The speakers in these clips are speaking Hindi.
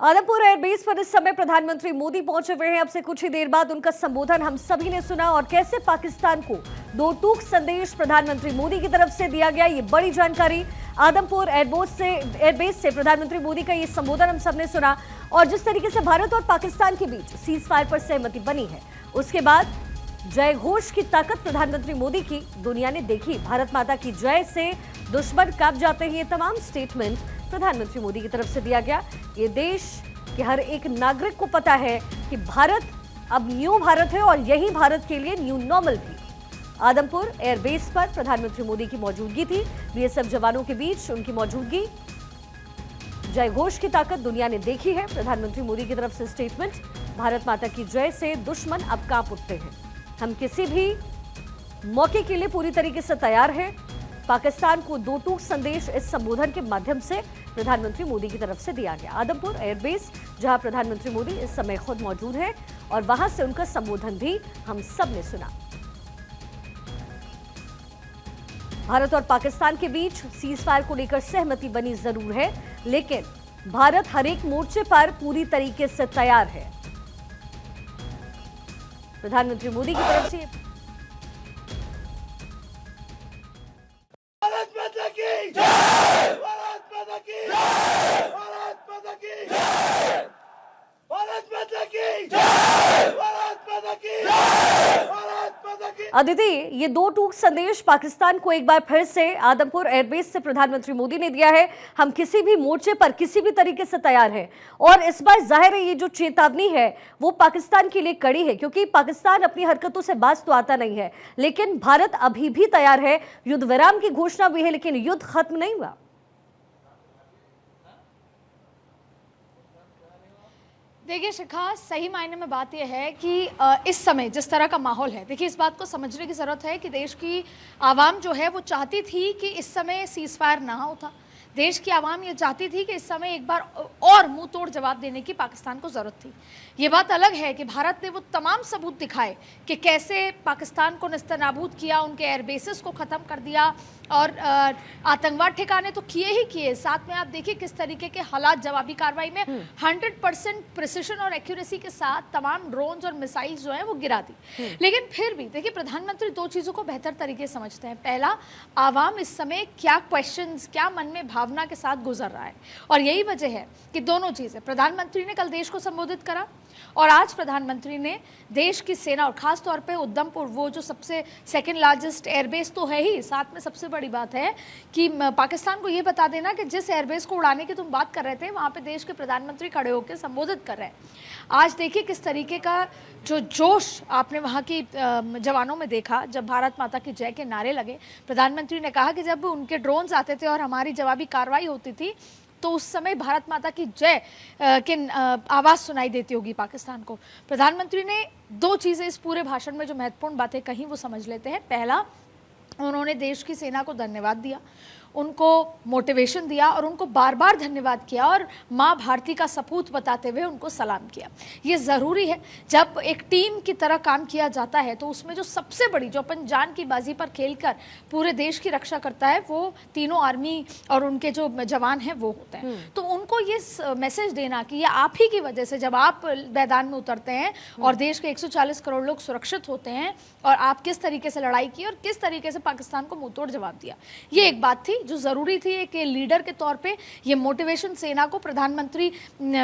आदमपुर एयरबेस पर इस समय प्रधानमंत्री मोदी पहुंचे हुए हैं। अब से कुछ ही देर बाद उनका संबोधन हम सभी ने सुना और कैसे पाकिस्तान को दो टूक संदेश प्रधानमंत्री मोदी की तरफ से दिया गया, ये बड़ी जानकारी। आदमपुर एयरबेस से प्रधानमंत्री मोदी का ये संबोधन हम सबने सुना और जिस तरीके से भारत और पाकिस्तान के बीच सीज फायर पर सहमति बनी है, उसके बाद जय घोष की ताकत प्रधानमंत्री मोदी की दुनिया ने देखी। भारत माता की जय से दुश्मन कांप जाते हैं, ये तमाम स्टेटमेंट प्रधानमंत्री मोदी की तरफ से दिया गया। ये देश के हर एक नागरिक को पता है कि भारत अब न्यू भारत है और यही भारत के लिए न्यू नॉर्मल भी। आदमपुर एयरबेस पर प्रधानमंत्री मोदी की मौजूदगी थी। बीएसएफ जवानों के बीच उनकी मौजूदगी, जय घोष की ताकत दुनिया ने देखी है। प्रधानमंत्री मोदी की तरफ से स्टेटमेंट, भारत माता की जय से दुश्मन अब कांप उठते हैं। हम किसी भी मौके के लिए पूरी तरीके से तैयार हैं। पाकिस्तान को दो टूक संदेश इस संबोधन के माध्यम से प्रधानमंत्री मोदी की तरफ से दिया गया। आदमपुर एयरबेस, जहां प्रधानमंत्री मोदी इस समय खुद मौजूद है और वहां से उनका संबोधन भी हम सब ने सुना। भारत और पाकिस्तान के बीच सीज फायर को लेकर सहमति बनी जरूर है, लेकिन भारत हर एक मोर्चे पर पूरी तरीके से तैयार है। प्रधानमंत्री मोदी की तरफ से भारत माता की जय, भारत माता की जय, भारत माता की जय, भारत माता की जय, भारत माता की जय, भारत माता की। अदिति, ये दो टूक संदेश पाकिस्तान को एक बार फिर से आदमपुर एयरबेस से प्रधानमंत्री मोदी ने दिया है। हम किसी भी मोर्चे पर किसी भी तरीके से तैयार हैं और इस बार जाहिर है ये जो चेतावनी है वो पाकिस्तान के लिए कड़ी है, क्योंकि पाकिस्तान अपनी हरकतों से बाज तो आता नहीं है, लेकिन भारत अभी भी तैयार है। युद्ध विराम की घोषणा भी है, लेकिन युद्ध खत्म नहीं हुआ। देखिए शिखा, सही मायने में बात यह है कि इस समय जिस तरह का माहौल है, देखिए इस बात को समझने की ज़रूरत है कि देश की आवाम जो है वो चाहती थी कि इस समय सीज़ फायर ना होता। देश की आवाम ये चाहती थी कि इस समय एक बार और मुंह तोड़ जवाब देने की पाकिस्तान को ज़रूरत थी। ये बात अलग है कि भारत ने वो तमाम सबूत दिखाए कि कैसे पाकिस्तान को नेस्तनाबूद किया, उनके एयरबेसेस को ख़त्म कर दिया और आतंकवाद ठिकाने तो किए ही किए। साथ में आप देखिए किस तरीके के हालात जवाबी कार्रवाई में 100% प्रिसिशन और एक्यूरेसी के साथ तमाम ड्रोन्स और मिसाइल्स जो हैं वो गिरा दी। लेकिन फिर भी देखिए प्रधानमंत्री दो चीज़ों को बेहतर तरीके से समझते हैं। पहला, आवाम इस समय क्या क्वेश्चंस, क्या मन में भावना के साथ गुजर रहा है, और यही वजह है कि दोनों चीज़ें, प्रधानमंत्री ने कल देश को संबोधित करा और आज प्रधानमंत्री ने देश की सेना और खास तौर पे उधमपुर, वो जो सबसे सेकंड लार्जेस्ट एयरबेस तो है ही, साथ में सबसे बड़ी बात है कि पाकिस्तान को ये बता देना कि जिस एयरबेस को उड़ाने की तुम बात कर रहे थे वहाँ पे देश के प्रधानमंत्री खड़े होकर संबोधित कर रहे हैं। आज देखिए किस तरीके का जो जोश आपने वहाँ की जवानों में देखा जब भारत माता की जय के नारे लगे। प्रधानमंत्री ने कहा कि जब उनके ड्रोन्स आते थे और हमारी जवाबी कार्रवाई होती थी तो उस समय भारत माता की जय के आवाज़ सुनाई देती होगी पाकिस्तान को। प्रधानमंत्री ने दो चीज़ें इस पूरे भाषण में जो महत्वपूर्ण बातें कही वो समझ लेते हैं। पहला, उन्होंने देश की सेना को धन्यवाद दिया, उनको मोटिवेशन दिया और उनको बार बार धन्यवाद किया और माँ भारती का सपूत बताते हुए उनको सलाम किया। ये ज़रूरी है, जब एक टीम की तरह काम किया जाता है तो उसमें जो सबसे बड़ी, जो अपन जान की बाजी पर खेलकर पूरे देश की रक्षा करता है, वो तीनों आर्मी और उनके जो जवान हैं वो होते हैं। तो उनको ये मैसेज देना कि ये आप ही की वजह से जब आप मैदान में उतरते हैं और देश के 140 करोड़ लोग सुरक्षित होते हैं और आप किस तरीके से लड़ाई की और किस तरीके से पाकिस्तान को मुंहतोड़ जवाब दिया, ये एक बात थी जो ज़रूरी थी कि लीडर के तौर पे ये मोटिवेशन सेना को प्रधानमंत्री,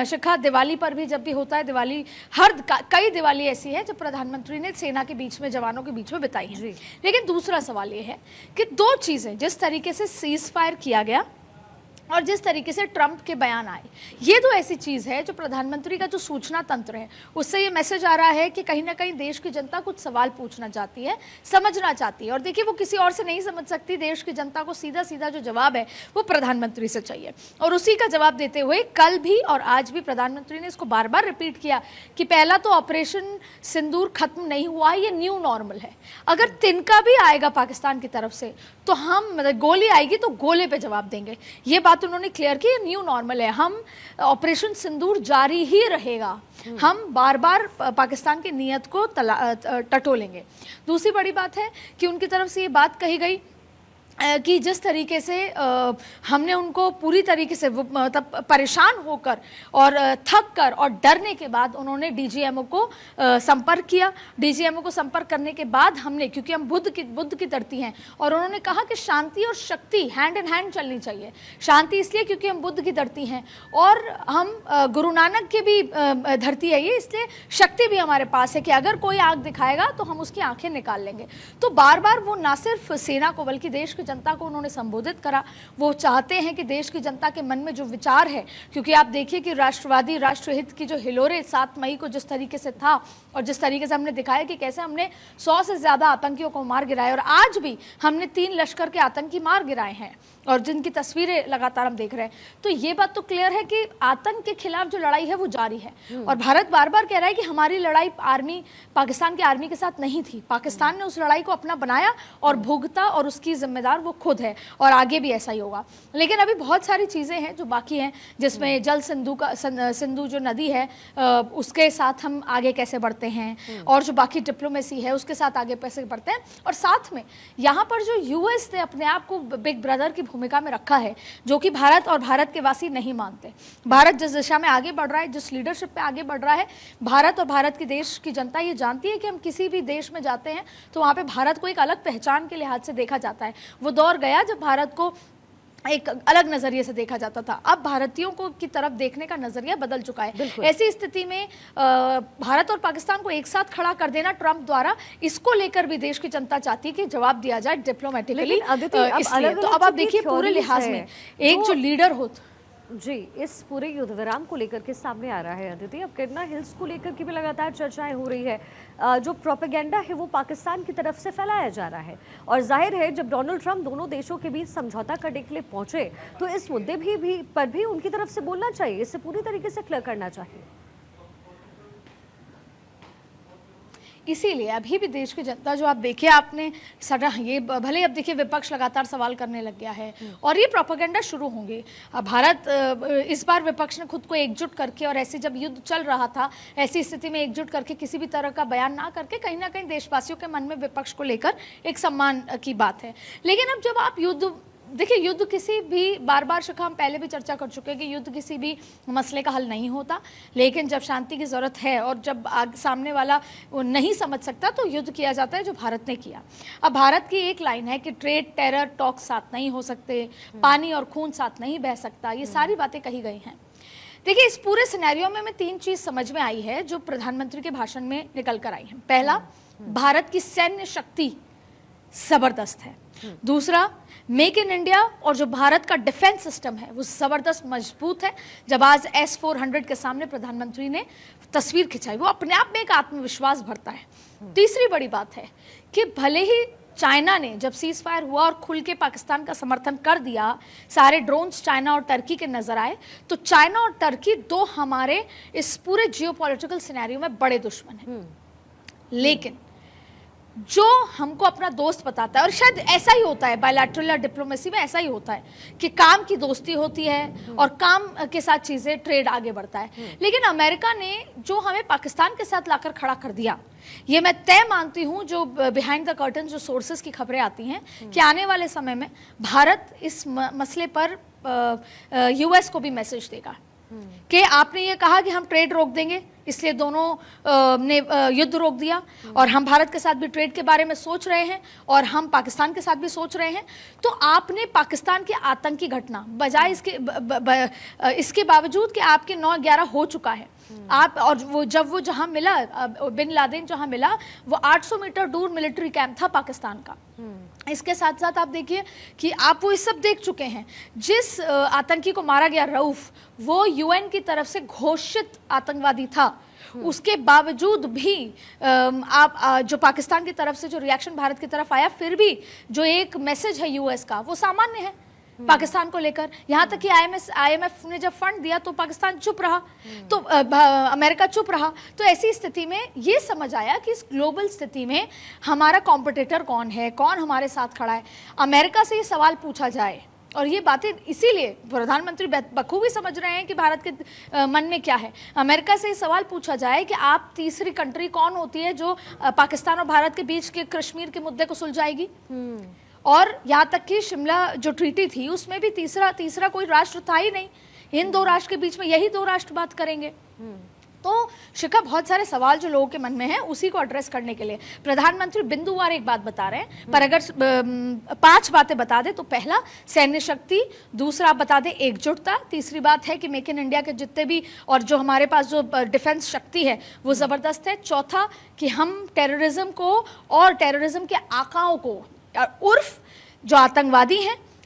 शिखा दिवाली पर भी जब भी होता है, दिवाली कई दिवाली ऐसी है जब प्रधानमंत्री ने सेना के बीच में, जवानों के बीच में बिताई है। लेकिन दूसरा सवाल ये है कि दो चीज़ें, जिस तरीके से सीज फायर किया गया और जिस तरीके से ट्रंप के बयान आए, ये तो ऐसी चीज़ है जो प्रधानमंत्री का जो सूचना तंत्र है उससे ये मैसेज आ रहा है कि कहीं ना कहीं देश की जनता कुछ सवाल पूछना चाहती है, समझना चाहती है। और देखिए वो किसी और से नहीं समझ सकती, देश की जनता को सीधा सीधा जो जवाब है वो प्रधानमंत्री से चाहिए। और उसी का जवाब देते हुए कल भी और आज भी प्रधानमंत्री ने इसको बार बार रिपीट किया कि पहला तो ऑपरेशन सिंदूर खत्म नहीं हुआ है, ये न्यू नॉर्मल है। अगर तिनका भी आएगा पाकिस्तान की तरफ से तो हम, मतलब गोली आएगी तो गोले पे जवाब देंगे। ये बात उन्होंने क्लियर की, न्यू नॉर्मल है, हम ऑपरेशन सिंदूर जारी ही रहेगा, हम बार बार पाकिस्तान की नीयत को टटोलेंगे। दूसरी बड़ी बात है कि उनकी तरफ से ये बात कही गई कि जिस तरीके से हमने उनको पूरी तरीके से मतलब परेशान होकर और थक कर और डरने के बाद उन्होंने डीजीएमओ को संपर्क किया। डीजीएमओ को संपर्क करने के बाद हमने, क्योंकि हम बुद्ध की धरती हैं, और उन्होंने कहा कि शांति और शक्ति हैंड इन हैंड चलनी चाहिए। शांति इसलिए क्योंकि हम बुद्ध की धरती हैं और हम गुरु नानक की भी धरती है ये, इसलिए शक्ति भी हमारे पास है कि अगर कोई आंख दिखाएगा तो हम उसकी आंखें निकाल लेंगे। तो बार बार वो ना सिर्फ सेना को बल्कि देश की जनता को उन्होंने संबोधित करा। वो चाहते हैं कि देश की जनता के मन में जो विचार है, क्योंकि आप देखिए कि राष्ट्रवादी राष्ट्रहित की जो हिलोरे 7 मई को जिस तरीके से था और जिस तरीके से हमने दिखाया कि कैसे हमने 100 से ज़्यादा आतंकियों को मार गिराया, और आज भी हमने 3 लश्कर के आतंकी मार गिराए हैं और जिनकी तस्वीरें लगातार हम देख रहे हैं। तो ये बात तो क्लियर है कि आतंक के खिलाफ जो लड़ाई है वो जारी है। और भारत बार बार कह रहा है कि हमारी लड़ाई पाकिस्तान की आर्मी के साथ नहीं थी। पाकिस्तान ने उस लड़ाई को अपना बनाया और भुगता, और उसकी जिम्मेदार वो खुद है, और आगे भी ऐसा ही होगा। लेकिन अभी बहुत सारी चीज़ें हैं जो बाकी हैं, जिसमें जल सिंधु जो नदी है उसके साथ हम आगे कैसे बढ़ते हैं, और जो बाकी डिप्लोमेसी है उसके साथ आगे कैसे बढ़ते हैं। और साथ में यहाँ पर जो यूएस ने अपने आप को बिग ब्रदर की भूमिका में रखा है, जो कि भारत और भारत के वासी नहीं मानते। भारत जिस दिशा में आगे बढ़ रहा है, जिस लीडरशिप पे आगे बढ़ रहा है, भारत और भारत की देश की जनता ये जानती है कि हम किसी भी देश में जाते हैं तो वहाँ पे भारत को एक अलग पहचान के लिहाज से देखा जाता है। वो दौर गया जब भारत को एक अलग नजरिए से देखा जाता था। अब भारतीयों को की तरफ देखने का नजरिया बदल चुका है। ऐसी स्थिति में भारत और पाकिस्तान को एक साथ खड़ा कर देना ट्रंप द्वारा, इसको लेकर भी देश की जनता चाहती है कि जवाब दिया जाए डिप्लोमेटिकली। तो अब आप देखिए पूरे लिहाज में एक जो लीडर हो जी, इस पूरे युद्ध विराम को लेकर के सामने आ रहा है अदिति। अब किरना हिल्स को लेकर के भी लगातार चर्चाएं हो रही है। जो प्रोपेगेंडा है वो पाकिस्तान की तरफ से फैलाया जा रहा है, और जाहिर है जब डोनाल्ड ट्रंप दोनों देशों के बीच समझौता करने के लिए पहुंचे तो इस मुद्दे पर भी उनकी तरफ से बोलना चाहिए, इसे पूरी तरीके से क्लियर करना चाहिए। इसीलिए अभी भी देश की जनता जो आप देखिए, आपने सड़ा ये भले अब देखिए विपक्ष लगातार सवाल करने लग गया है और ये प्रोपेगेंडा शुरू होंगे। अब भारत इस बार विपक्ष ने खुद को एकजुट करके, और ऐसे जब युद्ध चल रहा था ऐसी स्थिति में एकजुट करके किसी भी तरह का बयान ना करके, कहीं ना कहीं देशवासियों के मन में विपक्ष को लेकर एक सम्मान की बात है। लेकिन अब जब आप युद्ध देखिए, युद्ध किसी भी बार बार शिखा हम पहले भी चर्चा कर चुके हैं कि युद्ध किसी भी मसले का हल नहीं होता, लेकिन जब शांति की ज़रूरत है और जब सामने वाला वो नहीं समझ सकता तो युद्ध किया जाता है, जो भारत ने किया। अब भारत की एक लाइन है कि ट्रेड टेरर टॉक साथ नहीं हो सकते, पानी और खून साथ नहीं बह सकता, ये सारी बातें कही गई हैं। देखिए, इस पूरे सिनेरियो में हमें 3 चीज़ समझ में आई है जो प्रधानमंत्री के भाषण में निकल कर आई है। पहला, भारत की सैन्य शक्ति ज़बरदस्त है। दूसरा, मेक इन इंडिया और जो भारत का डिफेंस सिस्टम है वो ज़बरदस्त मजबूत है। जब आज S-400 के सामने प्रधानमंत्री ने तस्वीर खिंचाई, वो अपने आप में एक आत्मविश्वास भरता है। तीसरी बड़ी बात है कि भले ही चाइना ने जब सीज फायर हुआ और खुल के पाकिस्तान का समर्थन कर दिया, सारे ड्रोन्स चाइना और टर्की के नजर आए, तो चाइना और टर्की 2 हमारे इस पूरे जियोपॉलिटिकल सिनेरियो में बड़े दुश्मन हैं। लेकिन जो हमको अपना दोस्त बताता है, और शायद ऐसा ही होता है बायलैटरल या डिप्लोमेसी में, ऐसा ही होता है कि काम की दोस्ती होती है और काम के साथ चीज़ें ट्रेड आगे बढ़ता है। लेकिन अमेरिका ने जो हमें पाकिस्तान के साथ लाकर खड़ा कर दिया, ये मैं तय मानती हूँ, जो बिहाइंड द कर्टन जो सोर्सेज की खबरें आती हैं कि आने वाले समय में भारत इस मसले पर यूएस को भी मैसेज देगा कि आपने ये कहा कि हम ट्रेड रोक देंगे, इसलिए दोनों ने युद्ध रोक दिया, और हम भारत के साथ भी ट्रेड के बारे में सोच रहे हैं और हम पाकिस्तान के साथ भी सोच रहे हैं। तो आपने पाकिस्तान की आतंकी घटना बजाय इसके बावजूद कि आपके 9/11 हो चुका है, आप और वो जब वो जहां मिला, बिन लादेन जहां मिला, वो 800 मीटर दूर मिलिट्री कैंप था पाकिस्तान का। इसके साथ साथ आप देखिए कि आप वो इस सब देख चुके हैं। जिस आतंकी को मारा गया रऊफ, वो यूएन की तरफ से घोषित आतंकवादी था। उसके बावजूद भी जो पाकिस्तान की तरफ से जो रिएक्शन भारत की तरफ आया, फिर भी जो एक मैसेज है यूएस का वो सामान्य है पाकिस्तान को लेकर। यहाँ तक कि IMF ने जब फंड दिया तो पाकिस्तान चुप रहा, तो अमेरिका चुप रहा। तो ऐसी स्थिति में ये समझ आया कि इस ग्लोबल स्थिति में हमारा कॉम्पिटिटर कौन है, कौन हमारे साथ खड़ा है। अमेरिका से ये सवाल पूछा जाए, और ये बातें इसीलिए प्रधानमंत्री बखूबी समझ रहे हैं कि भारत के मन में क्या है। अमेरिका से ये सवाल पूछा जाए कि आप तीसरी कंट्री कौन होती है जो पाकिस्तान और भारत के बीच के कश्मीर के मुद्दे को सुलझाएगी, और यहाँ तक कि शिमला जो ट्रीटी थी उसमें भी तीसरा कोई राष्ट्र था ही नहीं। इन दो राष्ट्र के बीच में यही दो राष्ट्र बात करेंगे। तो शिखा, बहुत सारे सवाल जो लोगों के मन में हैं उसी को एड्रेस करने के लिए प्रधानमंत्री बिंदुवार एक बात बता रहे हैं, पर अगर 5 बातें बता दे तो पहला सैन्य शक्ति, दूसरा बता दे एकजुटता, तीसरी बात है कि मेक इन इंडिया के जितने भी और जो हमारे पास जो डिफेंस शक्ति है वो ज़बरदस्त है, चौथा कि हम टेररिज्म को और टेररिज्म के आकाओं को उर्फ जो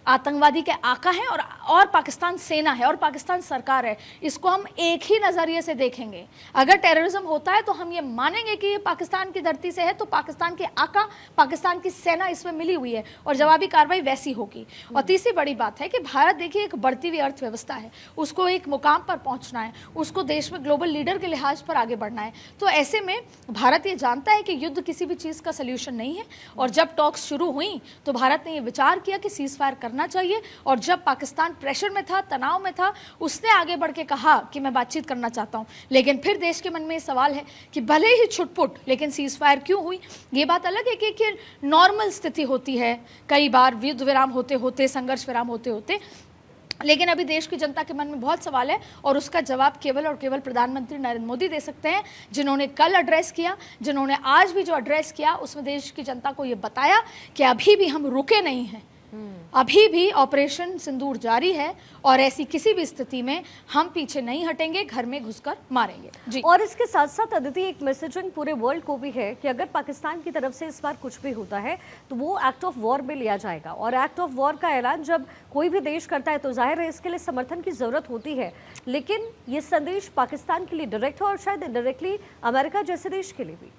आतंकवादी के आका हैं और पाकिस्तान सेना है और पाकिस्तान सरकार है, इसको हम एक ही नज़रिए से देखेंगे। अगर टेररिज्म होता है तो हम ये मानेंगे कि ये पाकिस्तान की धरती से है, तो पाकिस्तान के आका, पाकिस्तान की सेना इसमें मिली हुई है और जवाबी कार्रवाई वैसी होगी। और तीसरी बड़ी बात है कि भारत, देखिए, एक बढ़ती हुई अर्थव्यवस्था है, उसको एक मुकाम पर पहुँचना है, उसको देश में ग्लोबल लीडर के लिहाज पर आगे बढ़ना है। तो ऐसे में भारत ये जानता है कि युद्ध किसी भी चीज़ का सल्यूशन नहीं है, और जब टॉक्स शुरू हुई तो भारत ने ये विचार किया कि सीज फायर करना चाहिए। और जब पाकिस्तान प्रेशर में था, तनाव में था, उसने आगे बढ़ के कहा कि मैं बातचीत करना चाहता हूं। लेकिन फिर देश के मन में ये सवाल है कि भले ही छुटपुट, लेकिन सीज फायर क्यों हुई? ये बात अलग है कि नॉर्मल स्थिति होती है, कई बार युद्ध विराम होते होते, संघर्ष विराम होते होते, लेकिन अभी देश की जनता के मन में बहुत सवाल है और उसका जवाब केवल और केवल प्रधानमंत्री नरेंद्र मोदी दे सकते हैं, जिन्होंने कल एड्रेस किया, जिन्होंने आज भी जो एड्रेस किया उसमें देश की जनता को ये बताया कि अभी भी हम रुके नहीं हैं, अभी भी ऑपरेशन सिंदूर जारी है और ऐसी किसी भी स्थिति में हम पीछे नहीं हटेंगे, घर में घुसकर मारेंगे। जी। और इसके साथ साथ अदिति, एक मैसेजिंग पूरे वर्ल्ड को भी है कि अगर पाकिस्तान की तरफ से इस बार कुछ भी होता है तो वो एक्ट ऑफ वॉर में लिया जाएगा, और एक्ट ऑफ वॉर का ऐलान जब कोई भी देश करता है तो जाहिर है इसके लिए समर्थन की जरूरत होती है। लेकिन ये संदेश पाकिस्तान के लिए डायरेक्ट है और शायद इनडायरेक्टली अमेरिका जैसे देश के लिए भी।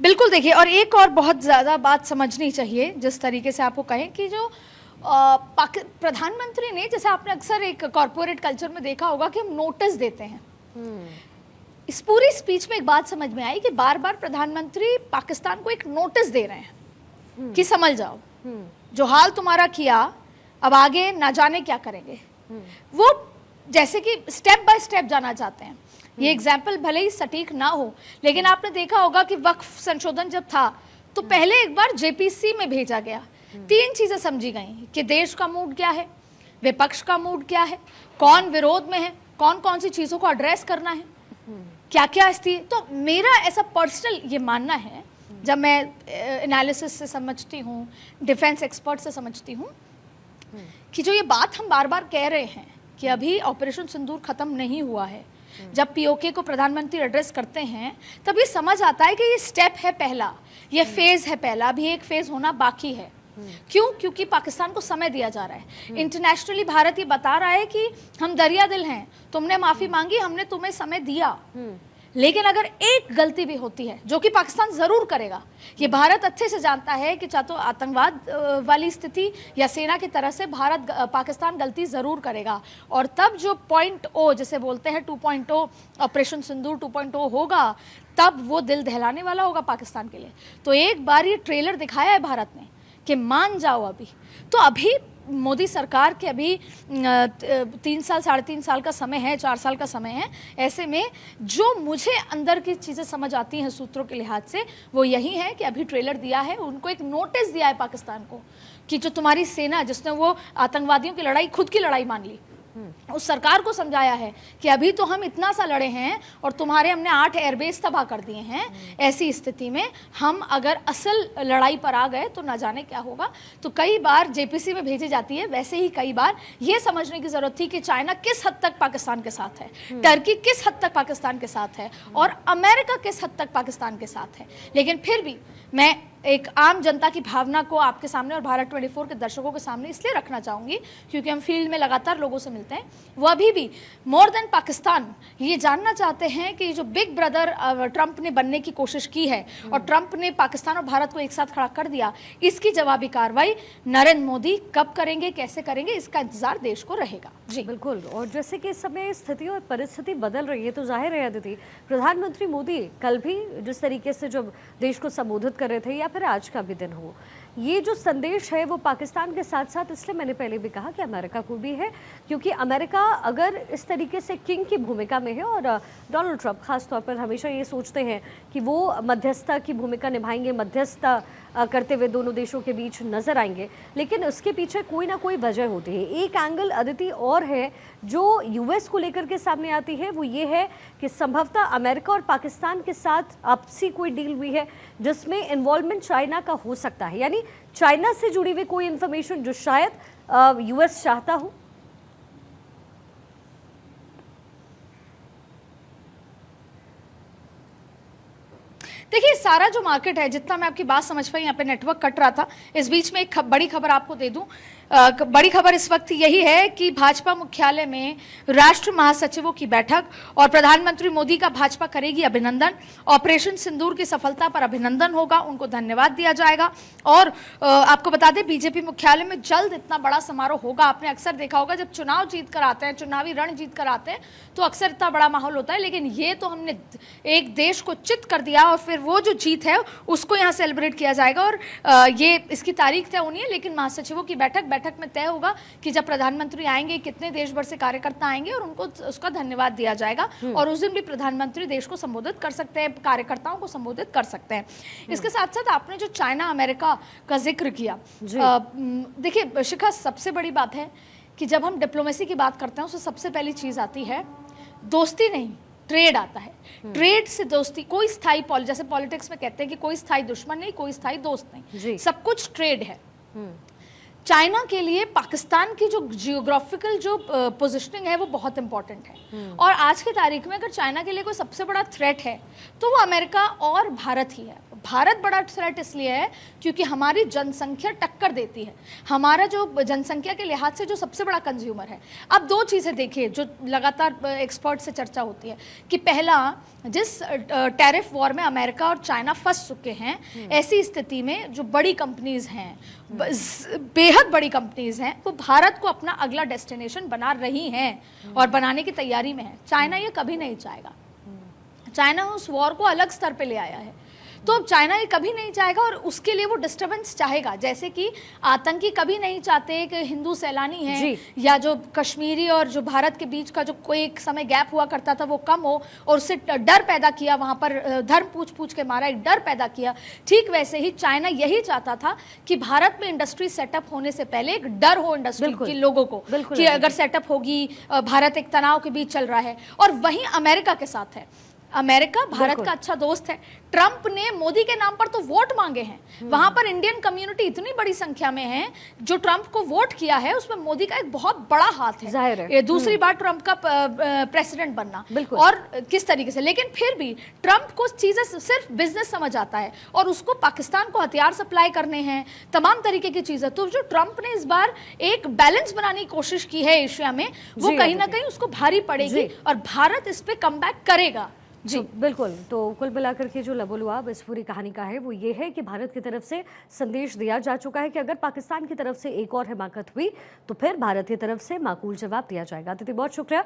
बिल्कुल, देखिए, और एक और बहुत ज़्यादा बात समझनी चाहिए, जिस तरीके से आपको कहें कि जो प्रधानमंत्री ने, जैसे आपने अक्सर एक कॉर्पोरेट कल्चर में देखा होगा कि हम नोटिस देते हैं, इस पूरी स्पीच में एक बात समझ में आई कि बार बार प्रधानमंत्री पाकिस्तान को एक नोटिस दे रहे हैं कि समझ जाओ, जो हाल तुम्हारा किया अब आगे ना जाने क्या करेंगे। वो जैसे कि स्टेप बाय स्टेप जाना चाहते हैं। ये एग्जाम्पल भले ही सटीक ना हो, लेकिन आपने देखा होगा कि वक्फ संशोधन जब था तो पहले एक बार जेपीसी में भेजा गया, 3 चीजें समझी गई कि देश का मूड क्या है, विपक्ष का मूड क्या है, कौन विरोध में है, कौन कौन सी चीजों को एड्रेस करना है, क्या क्या स्थिति। तो मेरा ऐसा पर्सनल ये मानना है, जब मैं एनालिसिस से समझती हूँ, डिफेंस एक्सपर्ट से समझती हूँ, कि जो ये बात हम बार बार कह रहे हैं कि अभी ऑपरेशन सिंदूर खत्म नहीं हुआ है, जब पीओके को प्रधानमंत्री एड्रेस करते हैं तब ये समझ आता है कि ये स्टेप है पहला, ये फेज है पहला, अभी एक फेज होना बाकी है। क्यों? क्योंकि पाकिस्तान को समय दिया जा रहा है। इंटरनेशनली भारत ये बता रहा है कि हम दरिया दिल हैं, तुमने माफी मांगी, हमने तुम्हें समय दिया। लेकिन अगर एक गलती भी होती है, जो कि पाकिस्तान जरूर करेगा, ये भारत अच्छे से जानता है कि चाहे तो आतंकवाद वाली स्थिति या सेना की तरह से पाकिस्तान गलती जरूर करेगा, और तब जो 0.0 जिसे बोलते हैं 2.0 ऑपरेशन सिंदूर 2.0 होगा, तब वो दिल दहलाने वाला होगा पाकिस्तान के लिए। तो एक बार ये ट्रेलर दिखाया है भारत ने कि मान जाओ अभी। तो अभी मोदी सरकार के अभी 3 साल 3.5 साल का समय है, 4 साल का समय है। ऐसे में जो मुझे अंदर की चीज़ें समझ आती हैं सूत्रों के लिहाज से, वो यही है कि अभी ट्रेलर दिया है, उनको एक नोटिस दिया है पाकिस्तान को कि जो तुम्हारी सेना, जिसने वो आतंकवादियों की लड़ाई खुद की लड़ाई मान ली, उस सरकार को समझाया है कि अभी तो हम इतना सा लड़े हैं और तुम्हारे हमने 8 एयरबेस तबाह कर दिए हैं। ऐसी स्थिति में हम अगर असल लड़ाई पर आ गए तो ना जाने क्या होगा। तो कई बार जेपीसी में भेजी जाती है, वैसे ही कई बार ये समझने की जरूरत थी कि चाइना किस हद तक पाकिस्तान के साथ है, टर्की किस हद तक पाकिस्तान के साथ है, और अमेरिका किस हद तक पाकिस्तान के साथ है। लेकिन फिर भी मैं एक आम जनता की भावना को आपके सामने और भारत 24 के दर्शकों के सामने इसलिए रखना चाहूँगी क्योंकि हम फील्ड में लगातार लोगों से मिलते हैं। वो अभी भी मोर देन पाकिस्तान ये जानना चाहते हैं कि जो बिग ब्रदर ट्रंप ने बनने की कोशिश की है और ट्रंप ने पाकिस्तान और भारत को एक साथ खड़ा कर दिया, इसकी जवाबी कार्रवाई नरेंद्र मोदी कब करेंगे, कैसे करेंगे, इसका इंतजार देश को रहेगा। जी बिल्कुल। और जैसे कि इस समय स्थिति और परिस्थिति बदल रही है, तो जाहिर है अदिति, प्रधानमंत्री मोदी कल भी जिस तरीके से जब देश को संबोधित कर रहे थे, या फिर आज का भी दिन हो, ये जो संदेश है वो पाकिस्तान के साथ साथ, इसलिए मैंने पहले भी कहा कि अमेरिका को भी है, क्योंकि अमेरिका अगर इस तरीके से किंग की भूमिका में है, और डोनाल्ड ट्रंप खास तौर पर हमेशा ये सोचते हैं कि वो मध्यस्थता की भूमिका निभाएंगे, मध्यस्थता करते हुए दोनों देशों के बीच नजर आएंगे, लेकिन उसके पीछे कोई ना कोई वजह होती है। एक एंगल अदिति और है जो यूएस को लेकर के सामने आती है, वो ये है कि संभवतः अमेरिका और पाकिस्तान के साथ आपसी कोई डील हुई है जिसमें इन्वॉल्वमेंट चाइना का हो सकता है, यानी चाइना से जुड़ी हुई कोई इंफॉर्मेशन जो शायद यूएस चाहता हो। देखिए, सारा जो मार्केट है, जितना मैं आपकी बात समझ पाई, यहाँ पे नेटवर्क कट रहा था, इस बीच में एक बड़ी खबर आपको दे दूं। बड़ी खबर इस वक्त यही है कि भाजपा मुख्यालय में राष्ट्र महासचिवों की बैठक और प्रधानमंत्री मोदी का भाजपा करेगी अभिनंदन। ऑपरेशन सिंदूर की सफलता पर अभिनंदन होगा, उनको धन्यवाद दिया जाएगा। और आपको बता दें, बीजेपी मुख्यालय में जल्द इतना बड़ा समारोह होगा। आपने अक्सर देखा होगा, जब चुनाव जीत कर आते हैं, चुनावी रण जीत कर आते हैं, तो अक्सर इतना बड़ा माहौल होता है, लेकिन ये तो हमने एक देश को चित कर दिया और फिर वो जो जीत है उसको यहाँ सेलिब्रेट किया जाएगा। और ये इसकी तारीख तय होनी है, लेकिन महासचिवों की बैठक में तय होगा कि जब प्रधानमंत्री आएंगे, कितने देश भर से कार्यकर्ता आएंगे और उनको उसका धन्यवाद दिया जाएगा। और उस दिन भी प्रधानमंत्री देश को संबोधित कर सकते हैं, कार्यकर्ताओं को संबोधित कर सकते हैं। इसके साथ साथ आपने जो चाइना अमेरिका का जिक्र किया, देखिए शिखा, सबसे बड़ी बात है कि जब हम डिप्लोमेसी की बात करते हैं, उससे सबसे पहली चीज आती है दोस्ती नहीं, ट्रेड आता है। ट्रेड से दोस्ती, कोई स्थायी जैसे पॉलिटिक्स में कहते हैं कि कोई स्थायी दुश्मन नहीं, कोई स्थायी दोस्त नहीं, सब कुछ ट्रेड है। चाइना के लिए पाकिस्तान की जो जियोग्राफिकल जो पोजीशनिंग है वो बहुत इंपॉर्टेंट है। और आज की तारीख में अगर चाइना के लिए कोई सबसे बड़ा थ्रेट है तो वो अमेरिका और भारत ही है। भारत बड़ा थ्रेट इसलिए है क्योंकि हमारी जनसंख्या टक्कर देती है, हमारा जो जनसंख्या के लिहाज से जो सबसे बड़ा कंज्यूमर है। अब दो चीज़ें देखिए जो लगातार एक्सपर्ट से चर्चा होती है कि पहला, जिस टैरिफ वॉर में अमेरिका और चाइना फंस चुके हैं, ऐसी स्थिति में जो बड़ी कंपनीज हैं, बेहद बड़ी कंपनीज हैं, वो भारत को अपना अगला डेस्टिनेशन बना रही हैं और बनाने की तैयारी में है। चाइना ये कभी नहीं चाहेगा। चाइना उस वॉर को अलग स्तर पे ले आया है, तो अब चाइना ये कभी नहीं चाहेगा और उसके लिए वो डिस्टर्बेंस चाहेगा। जैसे कि आतंकी कभी नहीं चाहते कि हिंदू सैलानी हैं या जो कश्मीरी और जो भारत के बीच का जो कोई एक समय गैप हुआ करता था वो कम हो, और उससे डर पैदा किया, वहाँ पर धर्म पूछ के मारा, एक डर पैदा किया। ठीक वैसे ही चाइना यही चाहता था कि भारत में इंडस्ट्री सेटअप होने से पहले एक डर हो इंडस्ट्री के लोगों को कि अगर सेटअप होगी, भारत एक तनाव के बीच चल रहा है। और वहीं अमेरिका के साथ है, अमेरिका भारत का अच्छा दोस्त है। ट्रंप ने मोदी के नाम पर तो वोट मांगे हैं, वहां पर इंडियन कम्युनिटी इतनी बड़ी संख्या में है जो ट्रंप को वोट किया है, उसमें मोदी का एक बहुत बड़ा हाथ है। जाहिर है। ये दूसरी बार ट्रंप का प्रेसिडेंट बनना, और किस तरीके से, लेकिन फिर भी ट्रंप को चीजें सिर्फ बिजनेस समझ आता है और उसको पाकिस्तान को हथियार सप्लाई करने हैं, तमाम तरीके की चीजें। तो जो ट्रंप ने इस बार एक बैलेंस बनाने की कोशिश की है एशिया में, वो कहीं ना कहीं उसको भारी पड़ेगी और भारत इस पे कमबैक करेगा। जी बिल्कुल। तो कुल मिलाकर के जो लबोलुआब इस पूरी कहानी का है वो ये है कि भारत की तरफ से संदेश दिया जा चुका है कि अगर पाकिस्तान की तरफ से एक और हिमाकत हुई तो फिर भारत की तरफ से माकूल जवाब दिया जाएगा। अतिथि बहुत शुक्रिया।